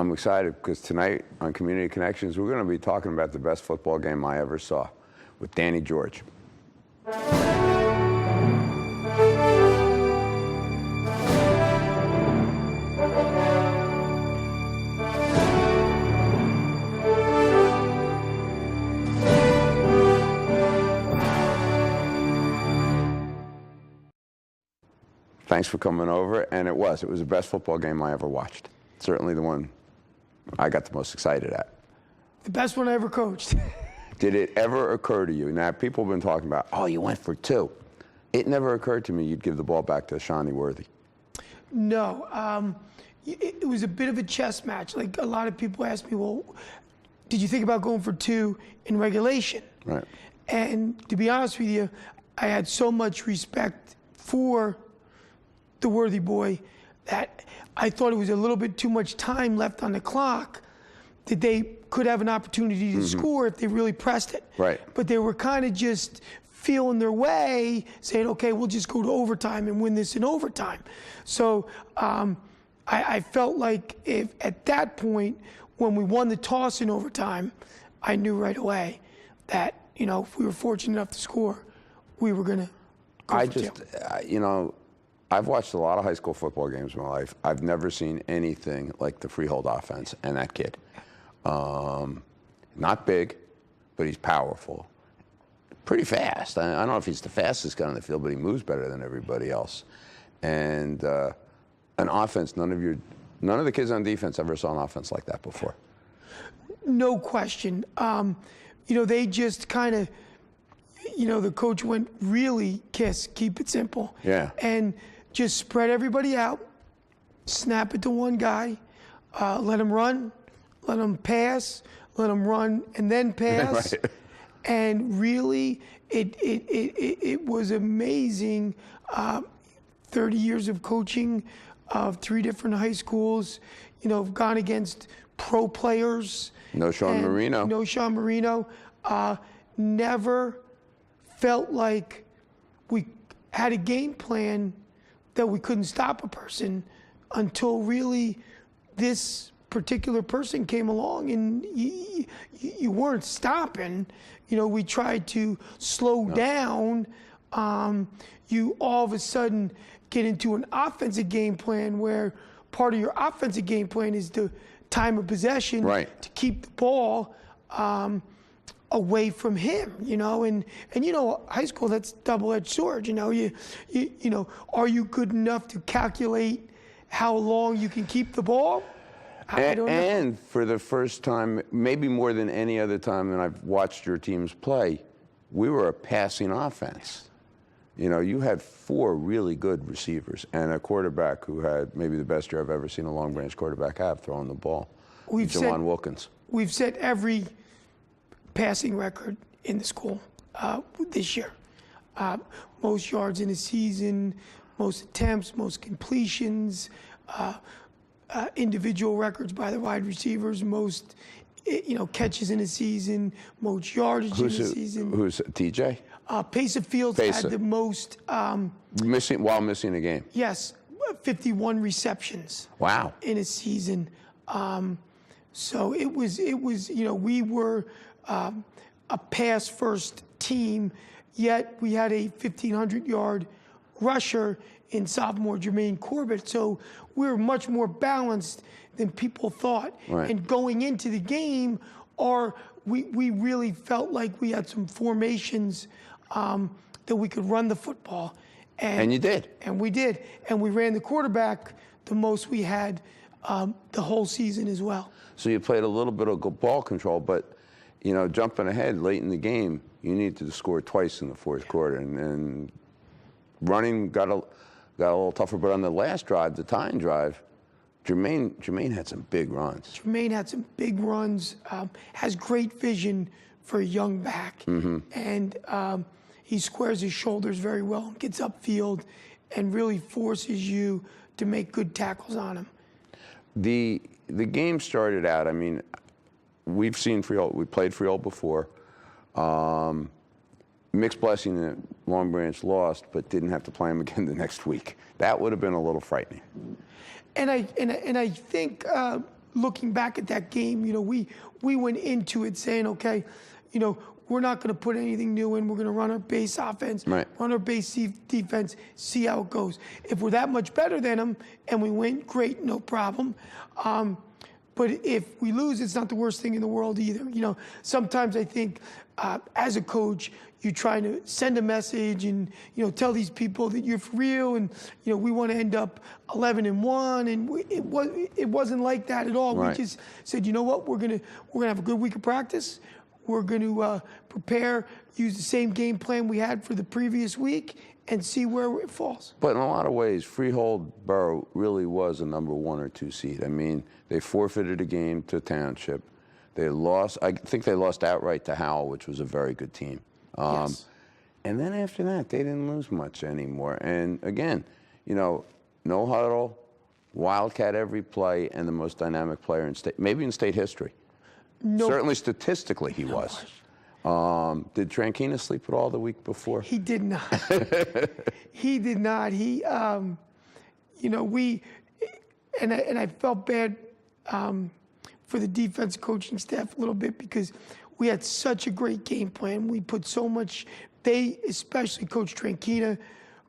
I'm excited because tonight on Community Connections, we're going to be talking about the best football game I ever saw with Danny George. Thanks for coming over, and it was the best football game I ever watched. Certainly the one I got the most excited at. The best one I ever coached. Did it ever occur to you? Now, people have been talking about, oh, you went for 2. It never occurred to me you'd give the ball back to Shawnee Worthy. No. It was a bit of a chess match. Like, a lot of people ask me, well, did you think about going for 2 in regulation? Right. And to be honest with you, I had so much respect for the Worthy boy that I thought it was a little bit too much time left on the clock that they could have an opportunity to score if they really pressed it. Right. But they were kind of just feeling their way, saying, okay, we'll just go to overtime and win this in overtime. So I felt like if at that point, when we won the toss in overtime, I knew right away that, you know, if we were fortunate enough to score, we were going to go for 2. You know, I've watched a lot of high school football games in my life. I've never seen anything like the freehold offense and that kid. Not big, but he's powerful. Pretty fast. I don't know if he's the fastest guy on the field, but he moves better than everybody else. And an offense, none of the kids on defense ever saw an offense like that before. No question. You know, they just kind of, you know, the coach went really keep it simple. Yeah. And just spread everybody out, snap it to one guy, let him run, let him pass, let him run, and then pass. Right. And really, it was amazing. 30 years of coaching of 3 different high schools, you know, gone against pro players. No Sean Marino. No Sean Marino. Never felt like we had a game plan that we couldn't stop a person until really this particular person came along and you weren't stopping. You know, we tried to slow down. You all of a sudden get into an offensive game plan where part of your offensive game plan is the time of possession to keep the ball away from him, you know, and you know, high school, that's double-edged sword. You know, you know, are you good enough to calculate how long you can keep the ball? I don't know. And for the first time, maybe more than any other time that I've watched your teams play, we were a passing offense. You know, you had 4 really good receivers and a quarterback who had maybe the best year I've ever seen a Long Branch quarterback have throwing the ball. Jawan Wilkins. We've set every passing record in the school this year. Most yards in a season, most attempts, most completions, individual records by the wide receivers, most catches in a season, most yardage in a season. Who's TJ? Pace Fields had the most. While missing a game. Yes, 51 receptions. Wow. In a season. So it was, you know, we were a pass-first team, yet we had a 1,500-yard rusher in sophomore Jermaine Corbett. So we were much more balanced than people thought. Right. And going into the game, we really felt like we had some formations that we could run the football. And you did. And we did. And we ran the quarterback the most we had the whole season as well. So you played a little bit of ball control, but, you know, jumping ahead late in the game, you needed to score twice in the fourth quarter. And running got a little tougher. But on the last drive, the tying drive, Jermaine had some big runs. Jermaine had some big runs, has great vision for a young back. And he squares his shoulders very well, gets upfield, and really forces you to make good tackles on him. The game started out, I mean, we've seen Freehold, we played Freehold before. Mixed blessing that Long Branch lost, but didn't have to play him again the next week. That would have been a little frightening. And I think looking back at that game, we went into it saying, okay, we're not going to put anything new in. We're going to run our base offense, Right. run our base defense, see how it goes. If we're that much better than them and we win, great, no problem. But if we lose, it's not the worst thing in the world either. Sometimes I think as a coach, you're trying to send a message and tell these people that you're for real, and we want to end up 11-1, and it wasn't like that at all. Right. We just said, you know what, we're gonna have a good week of practice. We're going to prepare, use the same game plan we had for the previous week, and see where it falls. But in a lot of ways, Freehold Borough really was a number 1 or 2 seed. I mean, they forfeited a game to Township. They lost. I think they lost outright to Howell, which was a very good team. Yes. And then after that, they didn't lose much anymore. And again, no huddle, Wildcat every play, and the most dynamic player in state, maybe in state history. No, Certainly statistically, he was. Did Tranquina sleep at all the week before? he did not. He did not. He, and I felt bad for the defense coaching staff a little bit because we had such a great game plan. We put so much. They, especially Coach Tranquina,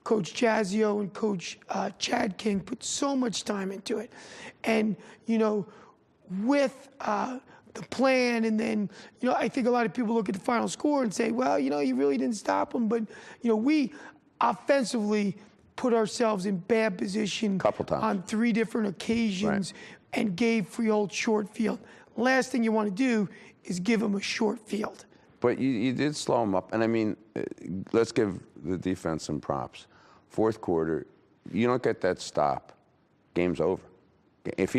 Coach Jazzio, and Coach Chad King, put so much time into it. And with the plan, and then I think a lot of people look at the final score and say, well, you really didn't stop them, but we offensively put ourselves in bad position Couple times. on 3 different occasions, Right. and gave Freehold short field. Last thing you want to do is give them a short field. But you did slow them up. And I mean, let's give the defense some props. Fourth quarter, you don't get that stop, game's over. If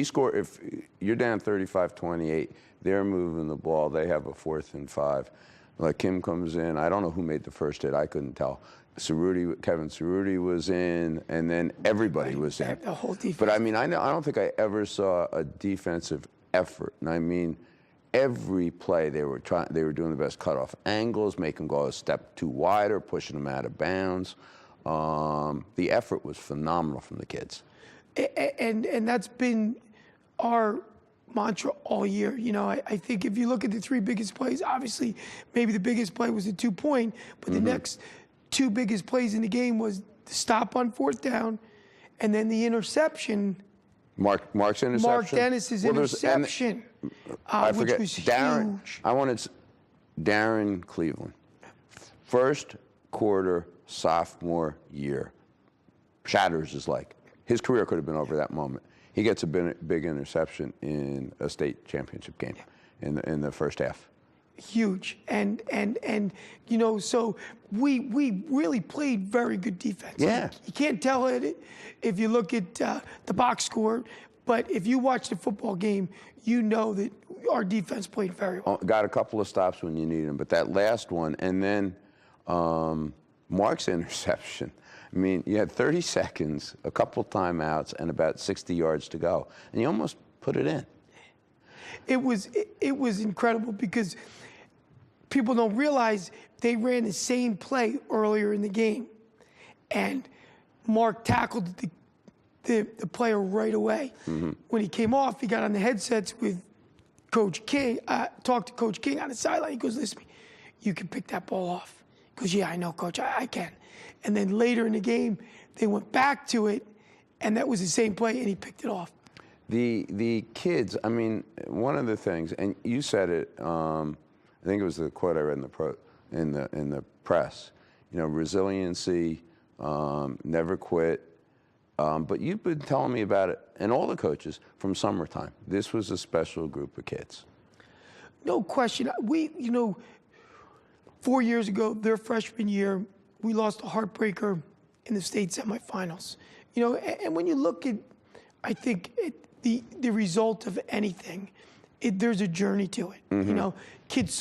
you're down 35-28, they're moving the ball, they have a 4th and 5. Like Kim comes in, I don't know who made the first hit, I couldn't tell. Kevin Cerruti was in, and then everybody was in. The whole defense. But I mean, I don't think I ever saw a defensive effort. And I mean, every play they were doing the best cutoff angles, making them go a step too wide or pushing them out of bounds. The effort was phenomenal from the kids. And that's been our mantra all year. I think if you look at the 3 biggest plays, obviously maybe the biggest play was the 2-point, but the next 2 biggest plays in the game was the stop on 4th down, and then the interception. Mark's interception. Mark Dennis's interception, I which forget. was Darren, huge. I wanted Darren Cleveland. First quarter, sophomore year. Shatters his leg. His career could have been over that moment. He gets a big interception in a state championship game in the first half. Huge. And so we really played very good defense. Yeah. You can't tell it if you look at the box score, but if you watch the football game, you know that our defense played very well. Got a couple of stops when you need them, but that last one, and then Mark's interception. I mean, you had 30 seconds, a couple timeouts, and about 60 yards to go, and you almost put it in. It was incredible because people don't realize they ran the same play earlier in the game, and Mark tackled the player right away. When he came off, he got on the headsets with Coach King, talked to Coach King on the sideline. He goes, listen to me, you can pick that ball off. He goes, yeah, I know, Coach, I can. And then later in the game, they went back to it, and that was the same play, and he picked it off. The kids, I mean, one of the things, and you said it, I think it was the quote I read in the press, resiliency, never quit. But you've been telling me about it, and all the coaches, from summertime. This was a special group of kids. No question. We, 4 years ago, their freshman year, we lost a heartbreaker in the state semifinals. And when you look at, I think, the result of anything, there's a journey to it. Kids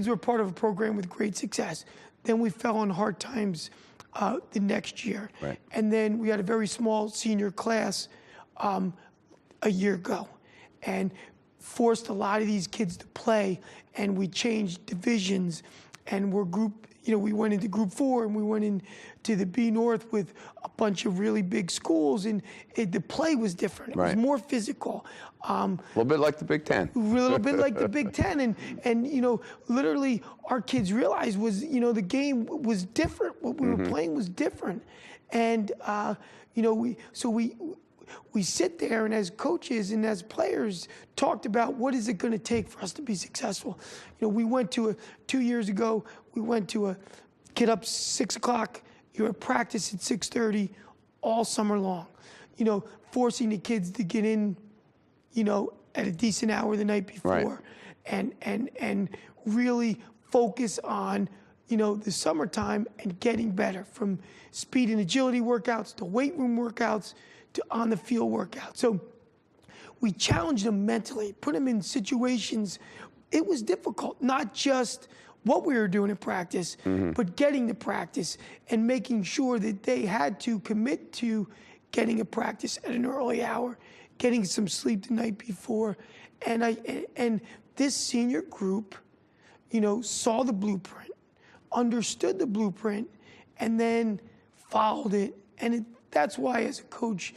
were part of a program with great success. Then we fell on hard times the next year. Right. And then we had a very small senior class a year ago, and forced a lot of these kids to play, and we changed divisions, and we're group. We went into Group 4 and we went into the B North with a bunch of really big schools, and the play was different. It was more physical. A little bit like the Big Ten. A little bit like the Big Ten, and literally our kids realized was the game was different. What we were playing was different, and we sit there and as coaches and as players talked about what is it going to take for us to be successful. We went to 2 years ago. We went to get up 6 o'clock. You're at practice at 6:30 all summer long. Forcing the kids to get in, at a decent hour the night before, and really focus on the summertime and getting better, from speed and agility workouts to weight room workouts to on the field workouts. So we challenged them mentally, put them in situations. It was difficult, not just what we were doing in practice, but getting to practice and making sure that they had to commit to getting a practice at an early hour, getting some sleep the night before. And this senior group, saw the blueprint, understood the blueprint, and then followed it. And that's why, as a coach,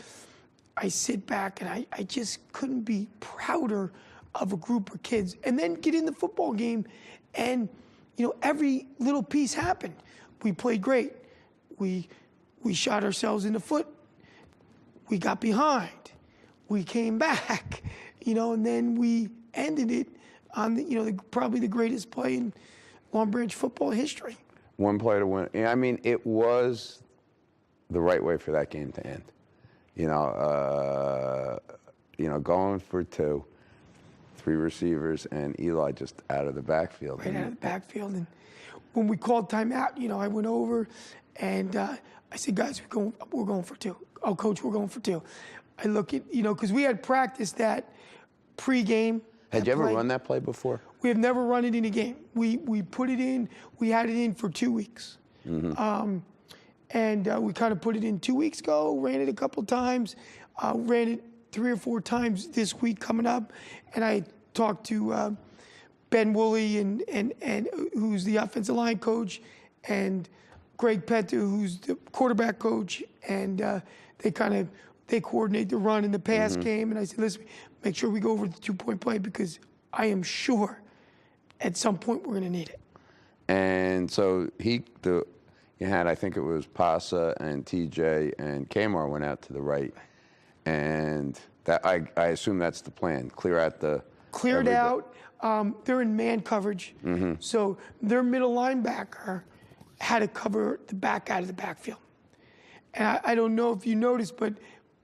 I sit back and I just couldn't be prouder of a group of kids. And then get in the football game, and every little piece happened. We played great. We shot ourselves in the foot. We got behind. We came back, and then we ended it on probably the greatest play in Long Branch football history. One play to win. I mean, it was the right way for that game to end. Going for 2, 3 receivers, and Eli just out of the backfield. Right out of the backfield. And when we called timeout, I went over and I said, guys, we're going for 2. Oh, coach, we're going for 2. I look at, because we had practiced that pregame. Had you ever run that play before? We have never run it in a game. We put it in. We had it in for 2 weeks. And we kind of put it in 2 weeks ago, ran it a couple times, ran it 3 or 4 times this week coming up. And I talked to Ben Woolley, and who's the offensive line coach, and Greg Pettu, who's the quarterback coach, and they coordinate the run and the pass game. And I said, listen, make sure we go over the 2-point play, because I am sure at some point we're going to need it. And so you had, I think it was Pasa and TJ and Kmar went out to the right, and that I assume that's the plan. Clear out the cleared out. They're in man coverage, so their middle linebacker had to cover the back out of the backfield. And I don't know if you noticed, but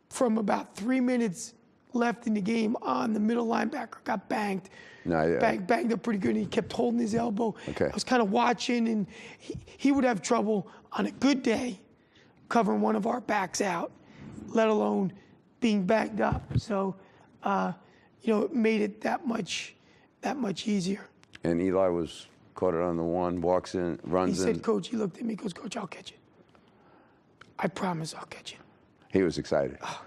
from about 3 minutes left in the game on, the middle linebacker got banged. Banged up pretty good, and he kept holding his elbow. Okay. I was kind of watching, and he would have trouble on a good day covering one of our backs out, let alone being banged up. So, it made it that much easier. And Eli was caught it on the 1, walks in, runs in. He said, Coach, he looked at me, goes, Coach, I'll catch it. I promise I'll catch it. He was excited. Oh,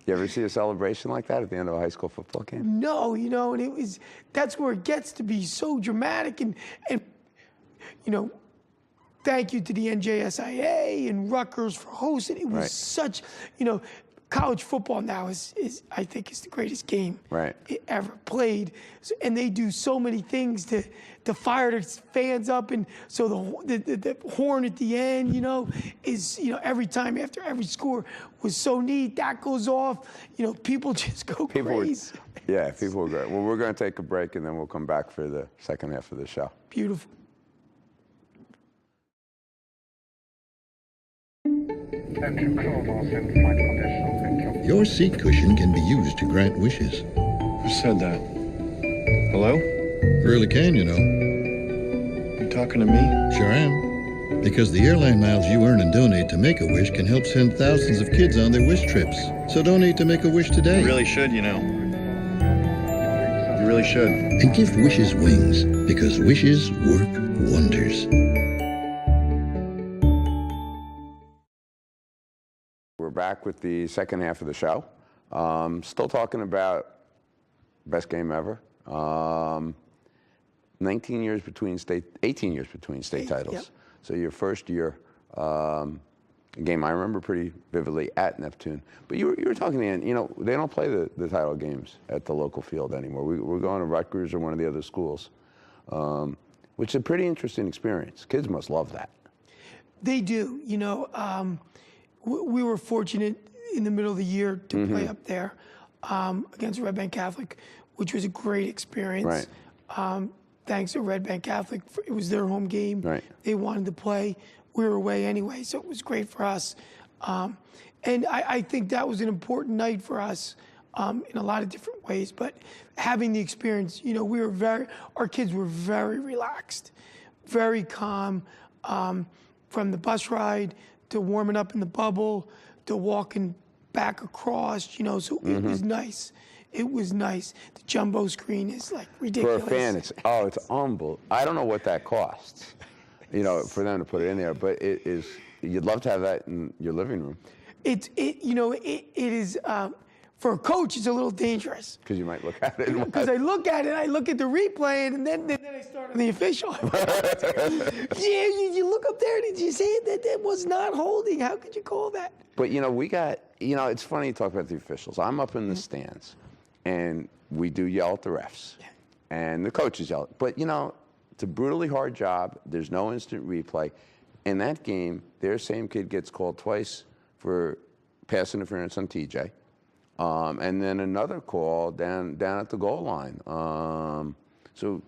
you ever see a celebration like that at the end of a high school football game? No, and that's where it gets to be so dramatic, and thank you to the NJSIA and Rutgers for hosting. It was such, college football now is I think is the greatest game it ever played. And they do so many things to fire the fans up. And so the horn at the end, is, every time after every score was so neat. That goes off, people just go crazy. People were great. Well, we're going to take a break, and then we'll come back for the second half of the show. Beautiful. Your seat cushion can be used to grant wishes. Who said that? Hello? Really can, You talking to me? Sure am. Because the airline miles you earn and donate to Make-A-Wish can help send thousands of kids on their wish trips. So donate to Make-A-Wish today. You really should, You really should. And give wishes wings, because wishes work wonders. We're back with the second half of the show. Still talking about best game ever. 18 years between state titles. Yep. So your first year, a game I remember pretty vividly at Neptune. But you were talking to Ann, they don't play the title games at the local field anymore. We're going to Rutgers or one of the other schools, which is a pretty interesting experience. Kids must love that. They do. We were fortunate in the middle of the year to play up there against Red Bank Catholic, which was a great experience. Right. Thanks to Red Bank Catholic, it was their home game. Right. They wanted to play. We were away anyway, so it was great for us. And I think that was an important night for us in a lot of different ways. But having the experience, our kids were very relaxed, very calm, from the bus ride to warming up in the bubble to walking back across, so it was nice. It was nice. The jumbo screen is like ridiculous. For a fan, it's unbelievable. I don't know what that costs, for them to put it in there, but it is. You'd love to have that in your living room. It is for a coach. It's a little dangerous Because you might look at it. because I look at it, I look at the replay, and then I start on the official. Yeah, you look up there, did you see that was not holding? How could you call that? But we got. It's funny you talk about the officials. I'm up in the stands. And we do yell at the refs. Yeah. And the coaches yell. But, it's a brutally hard job. There's no instant replay. In that game, their same kid gets called twice for pass interference on TJ. And then another call down at the goal line. So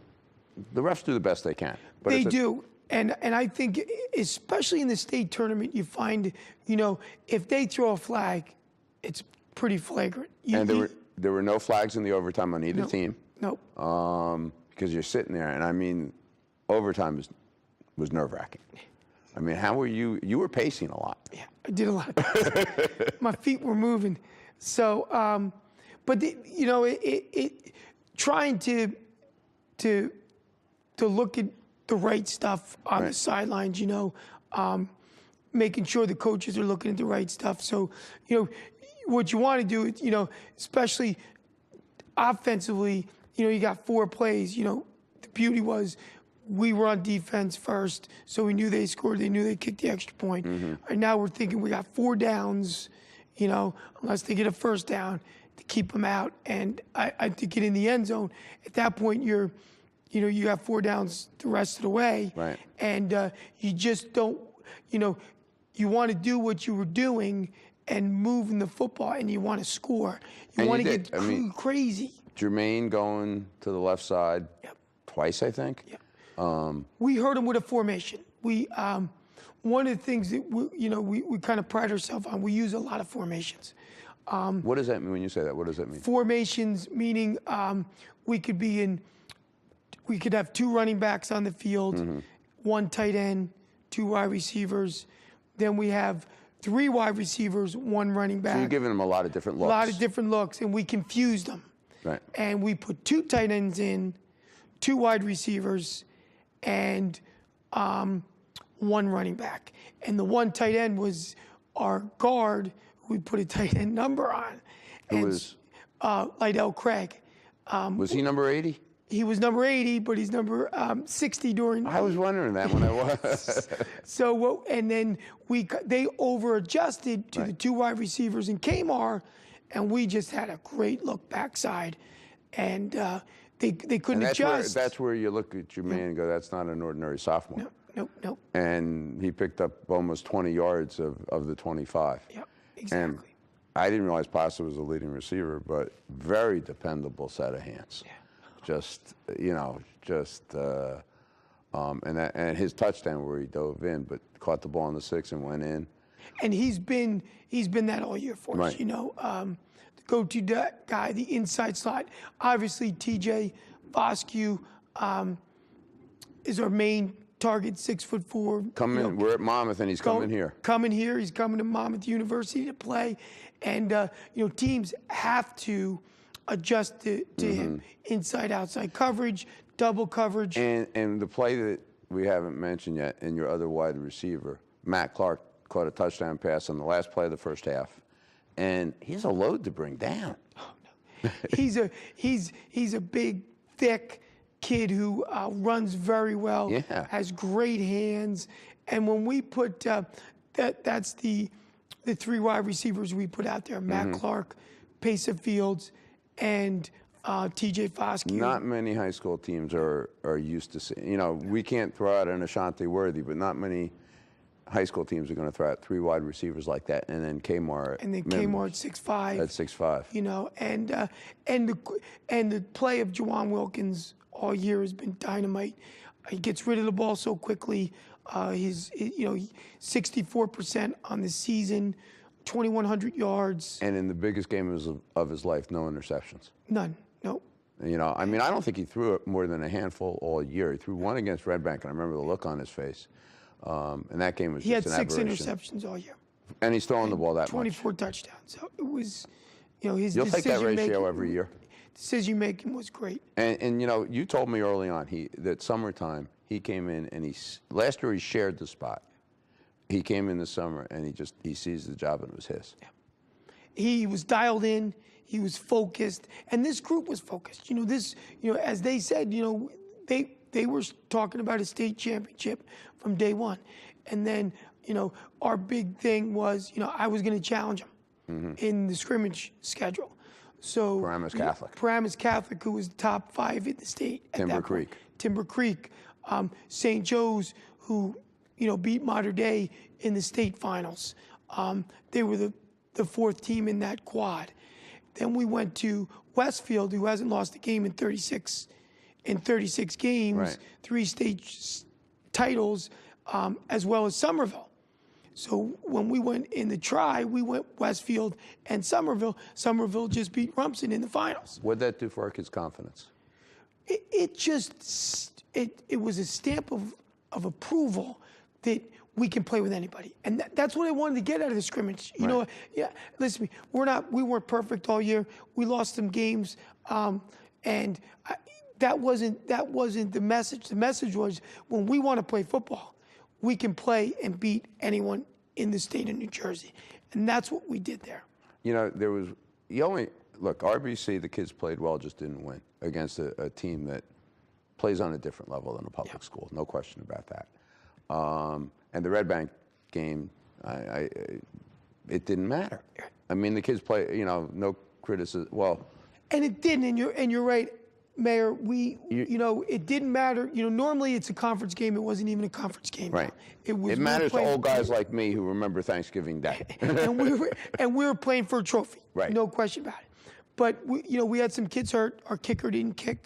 the refs do the best they can. But They do. And I think, especially in the state tournament, you find, if they throw a flag, it's pretty flagrant. There were no flags in the overtime on either team. Nope. Because you're sitting there, and overtime was nerve-wracking. How were you? You were pacing a lot. Yeah, I did a lot. My feet were moving. So, but trying to look at the right stuff on the sidelines, making sure the coaches are looking at the right stuff. So, what you want to do is, especially offensively, you got 4 plays. The beauty was we were on defense first, so we knew they scored. They knew they kicked the extra point. Right now we're thinking we got 4 downs, unless they get a first down to keep them out. And I to get in the end zone. At that point, you got 4 downs the rest of the way. Right. And you just don't, you want to do what you were doing and moving the football, and you want to score. You want to get crazy. Jermaine going to the left side twice, I think. Yep. We heard him with a formation. We one of the things that we kind of pride ourselves on. We use a lot of formations. What does that mean when you say that? What does that mean? Formations meaning we could have 2 running backs on the field, 1 tight end, 2 wide receivers. Then we have 3 wide receivers, 1 running back. So you're giving them a lot of different looks. A lot of different looks, and we confused them. Right. And we put 2 tight ends in, 2 wide receivers, and 1 running back. And the 1 tight end was our guard, who we put a tight end number on. Who was? Lydell Craig. Was he number 80? He was number 80, but he's number 60 during. I was wondering that when I was. So and then they over-adjusted to the 2 wide receivers in Kmart, and we just had a great look backside, and they couldn't adjust. That's where you look at your man and go, that's not an ordinary sophomore. Nope. And he picked up almost 20 yards of the 25. Yep, exactly. And I didn't realize Pasta was a leading receiver, but very dependable set of hands. Yeah. And his touchdown where he dove in, but caught the ball in the 6 and went in. And he's been that all year for us. Right. The go-to guy, the inside slot. Obviously, TJ Vosque is our main target, 6'4". We're at Monmouth, and he's coming here. He's coming to Monmouth University to play, and teams have to adjust to him. Inside, outside coverage, double coverage. And the play that we haven't mentioned yet, in your other wide receiver, Matt Clark caught a touchdown pass on the last play of the first half, and he's a load to bring down. Oh no, he's a big, thick kid who runs very well, Yeah. has great hands. And when we put that's the three wide receivers we put out there: Matt Clark, Pesa Fields, and T.J. Foscue. Not many high school teams are used to seeing. You know, we can't throw out an Ashanti Worthy, but not many high school teams are going to throw out three wide receivers like that, and then Kmart. And then Kmart at 6'5". At 6'5". You know, and the play of Juwan Wilkins all year has been dynamite. He gets rid of the ball so quickly. He's 64% on the season, 2,100 yards. And in the biggest game of his life, no interceptions. None. No. You know, I mean, I don't think he threw it more than a handful all year. He threw one against Red Bank, and I remember the look on his face. And that game was He just had an 6 aberration. interceptions all year. And he's throwing the ball that 24 touchdowns. So it was, his You'll take that decision ratio making, every year. Decision making was great. And you know, you told me early on that summertime he came in and last year he shared the spot. He came in the summer and he seized the job and it was his. Yeah. He was dialed in. He was focused, and this group was focused. As they said, they were talking about a state championship from day one, and then our big thing was I was going to challenge them in the scrimmage schedule. So Paramus Catholic. Paramus Catholic, who was top 5 in the state at Timber that point. Creek. Timber Creek, St. Joe's, who beat Mater Dei in the state finals. They were the 4th team in that quad. Then we went to Westfield, who hasn't lost a game in 36 games, Right. 3 state titles, as well as Somerville. So when we went in the try, we went Westfield and Somerville. Somerville just beat Rumson in the finals. What'd that do for our kids' confidence? It was a stamp of approval that we can play with anybody, and that's what I wanted to get out of the scrimmage. You know, yeah. Listen to me, we weren't perfect all year. We lost some games, and that wasn't the message. The message was when we want to play football, we can play and beat anyone in the state of New Jersey, and that's what we did there. Look, RBC, the kids played well, just didn't win against a team that plays on a different level than a public school. No question about that. And the Red Bank game, it didn't matter. I mean, the kids play, no criticism. Well, and it didn't. And you're right, Mayor. It didn't matter. Normally it's a conference game. It wasn't even a conference game. right. It was. It matters to old guys like me who remember Thanksgiving Day. and we were playing for a trophy. Right. No question about it. But we had some kids hurt. Our kicker didn't kick,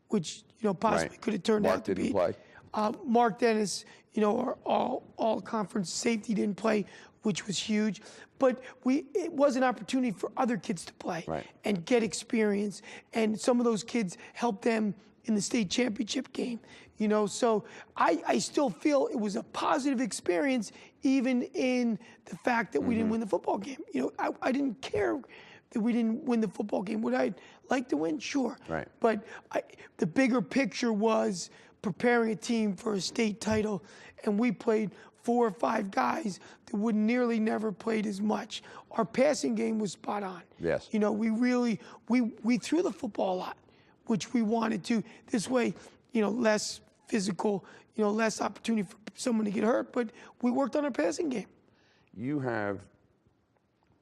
which possibly Right. could have turned Mark out to didn't be. play. Mark Dennis, our all conference safety didn't play, which was huge. But it was an opportunity for other kids to play Right. and get experience. And some of those kids helped them in the state championship game. So I still feel it was a positive experience, even in the fact that we didn't win the football game. I didn't care that we didn't win the football game. Would I like to win? Sure. Right. But the bigger picture was preparing a team for a state title, and we played 4 or 5 guys that would nearly never played as much. Our passing game was spot on. Yes. We really we threw the football a lot, which we wanted to. This way, less physical, less opportunity for someone to get hurt, but we worked on our passing game. You have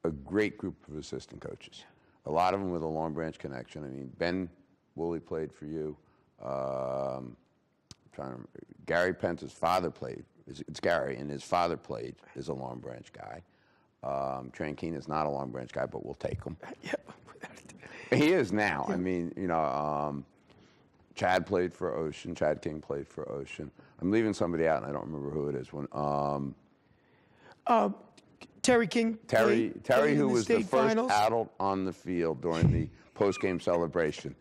a great group of assistant coaches, a lot of them with a Long Branch connection. I mean, Ben Woolley played for you. Gary Pence's father played. It's Gary, and his father played as a Long Branch guy. Trankeen is not a Long Branch guy, but we'll take him. Yeah. He is now. I mean, Chad played for Ocean. Chad King played for Ocean. I'm leaving somebody out, and I don't remember who it is. Terry King. Terry, played who in was the state first finals. adult on the field during the post-game celebration.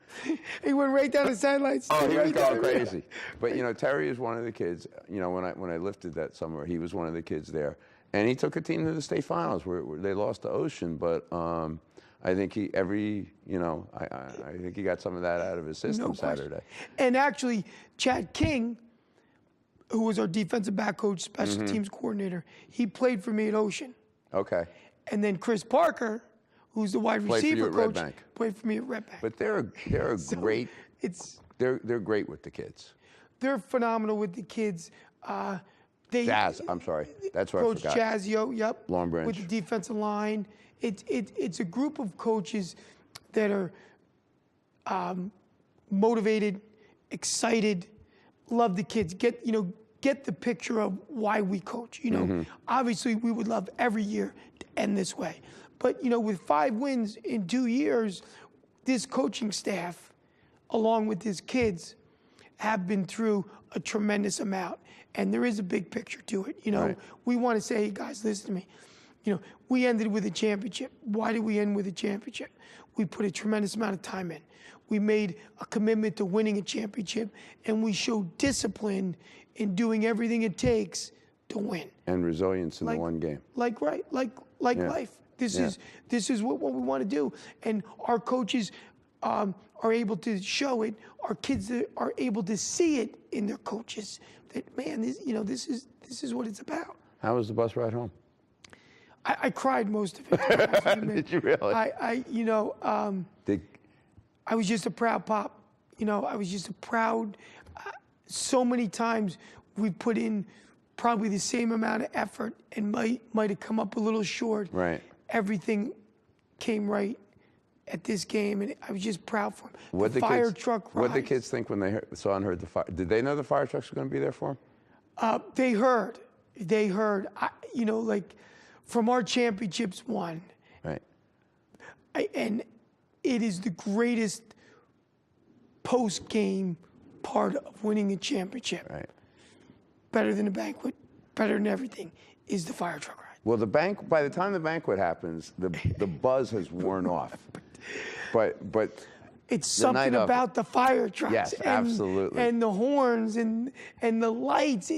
He went right down the sidelines. Oh, he was right going down. crazy. But Terry is one of the kids. When I lifted that summer, he was one of the kids there, and he took a team to the state finals where they lost to Ocean. But I think I think he got some of that out of his system No question. Saturday. And actually, Chad King, who was our defensive back coach, special teams coordinator, he played for me at Ocean. Okay. And then Chris Parker, who's the wide Played for you receiver at Red coach, Bank. played for me at Red Bank. But they're a great. It's They're great with the kids. They're phenomenal with the kids. Jazz, I'm sorry. That's what I Coach forgot. Jazzio, yep. Long Branch. With the defensive line. It's a group of coaches that are motivated, excited, love the kids. Get the picture of why we coach. Obviously we would love every year to end this way. But with 5 wins in 2 years, this coaching staff, along with his kids, have been through a tremendous amount. And there is a big picture to it. Right. We want to say, hey guys, listen to me. We ended with a championship. Why did we end with a championship? We put a tremendous amount of time in. We made a commitment to winning a championship, and we showed discipline in doing everything it takes to win. And resilience in the one game. Like life. This is what we want to do, and our coaches are able to show it. Our kids are able to see it in their coaches. That man, this is what it's about. How was the bus ride home? I cried most of it. Did you really? I was just a proud pop. I was just a proud. So many times we put in probably the same amount of effort and might have come up a little short. Right. Everything came right at this game, and I was just proud for him. What the fire truck ride. What did the kids think when they saw and heard the fire? Did they know the fire trucks were going to be there for them? They heard. From our championships won. Right. And it is the greatest post-game part of winning a championship. Right. Better than a banquet, better than everything, is the fire truck ride. Well, by the time the banquet happens, the buzz has worn off. But it's something about the fire trucks. Yes, absolutely. And the horns and the lights.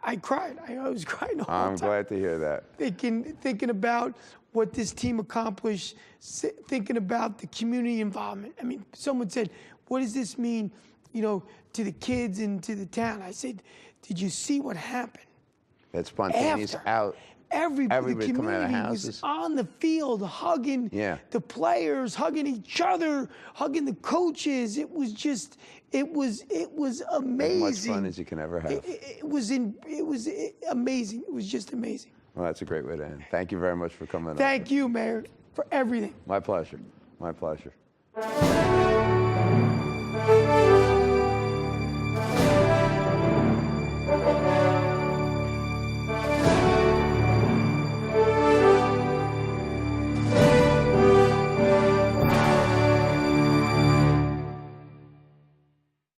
I cried. I was crying all the time. I'm glad to hear that. Thinking about what this team accomplished, thinking about the community involvement. I mean, someone said, what does this mean, to the kids and to the town? I said, did you see what happened? That spontaneous out. Everybody coming out of the community houses. was on the field hugging the players, hugging each other, hugging the coaches. It was amazing. As much fun as you can ever have. It was amazing. It was just amazing. Well, that's a great way to end. Thank you very much for coming. Thank you, Mayor, for everything. My pleasure. My pleasure.